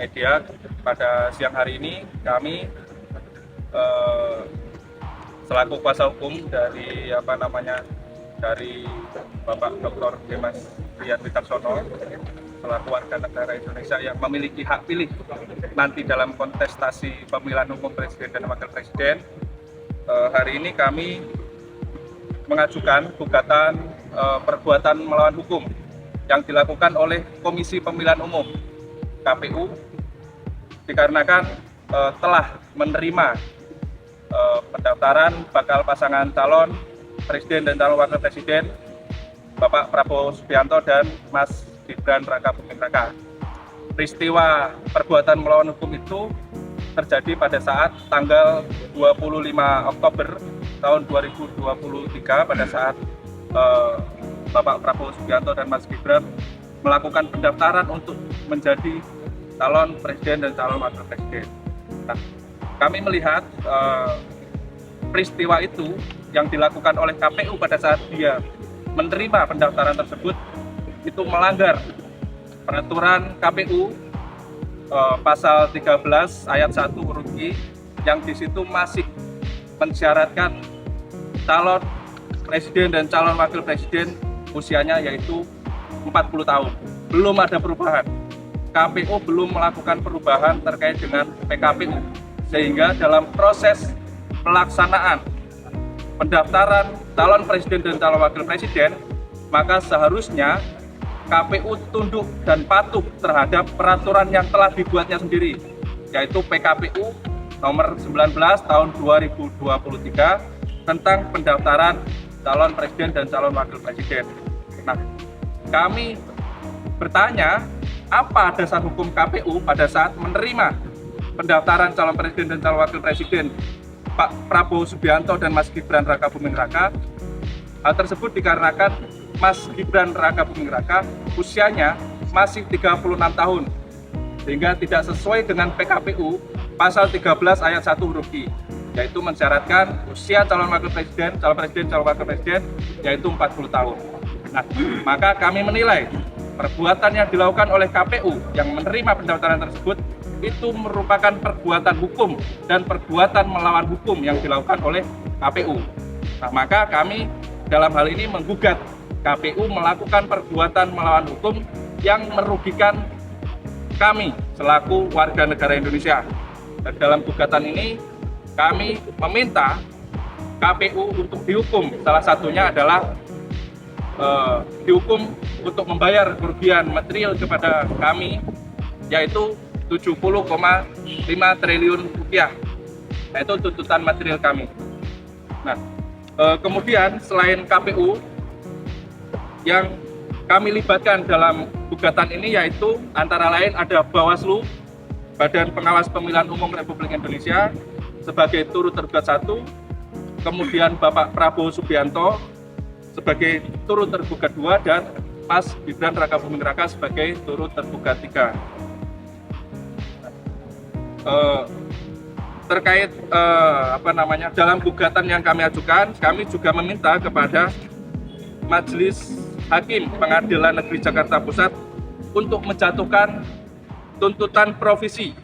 media. Pada siang hari ini kami selaku kuasa hukum dari dari Bapak Dr. Dimas Rian Wicaksono selaku warga negara Indonesia yang memiliki hak pilih nanti dalam kontestasi pemilihan umum presiden dan wakil presiden. Hari ini kami mengajukan gugatan perbuatan melawan hukum yang dilakukan oleh Komisi Pemilihan Umum KPU dikarenakan telah menerima pendaftaran bakal pasangan calon presiden dan calon wakil presiden Bapak Prabowo Subianto dan Mas Gibran Rakabuming Raka. Peristiwa perbuatan melawan hukum itu terjadi pada saat tanggal 25 Oktober tahun 2023 pada saat Bapak Prabowo Subianto dan Mas Gibran melakukan pendaftaran untuk menjadi calon presiden dan calon wakil presiden. Nah, kami melihat peristiwa itu yang dilakukan oleh KPU pada saat dia menerima pendaftaran tersebut itu melanggar peraturan KPU pasal 13 ayat 1 huruf I yang di situ masih mensyaratkan calon presiden dan calon wakil presiden usianya yaitu 40 tahun. Belum ada perubahan. KPU belum melakukan perubahan terkait dengan PKPU, sehingga dalam proses pelaksanaan pendaftaran calon presiden dan calon wakil presiden, maka seharusnya KPU tunduk dan patuh terhadap peraturan yang telah dibuatnya sendiri, yaitu PKPU nomor 19 tahun 2023 tentang pendaftaran calon presiden dan calon wakil presiden. Nah, kami bertanya, apa dasar hukum KPU pada saat menerima pendaftaran calon presiden dan calon wakil presiden Pak Prabowo Subianto dan Mas Gibran Rakabuming Raka? Hal tersebut dikarenakan Mas Gibran Rakabuming Raka usianya masih 36 tahun, sehingga tidak sesuai dengan PKPU pasal 13 ayat 1 huruf I, yaitu mensyaratkan usia calon wakil presiden, calon presiden, calon wakil presiden yaitu 40 tahun. Nah, maka kami menilai perbuatan yang dilakukan oleh KPU yang menerima pendaftaran tersebut itu merupakan perbuatan hukum dan perbuatan melawan hukum yang dilakukan oleh KPU. Nah, maka kami dalam hal ini menggugat KPU melakukan perbuatan melawan hukum yang merugikan kami selaku warga negara Indonesia. Dan dalam gugatan ini kami meminta KPU untuk dihukum, salah satunya adalah dihukum untuk membayar kerugian material kepada kami yaitu 70,5 triliun rupiah. Nah, itu tuntutan material kami. Nah, kemudian selain KPU yang kami libatkan dalam gugatan ini yaitu antara lain ada Bawaslu, Badan Pengawas Pemilihan Umum Republik Indonesia sebagai turut tergugat 1, kemudian Bapak Prabowo Subianto sebagai turut tergugat 2, dan Mas Gibran Rakabuming Raka sebagai turut tergugat 3. Terkait dalam gugatan yang kami ajukan, kami juga meminta kepada Majelis Hakim Pengadilan Negeri Jakarta Pusat untuk menjatuhkan tuntutan provisi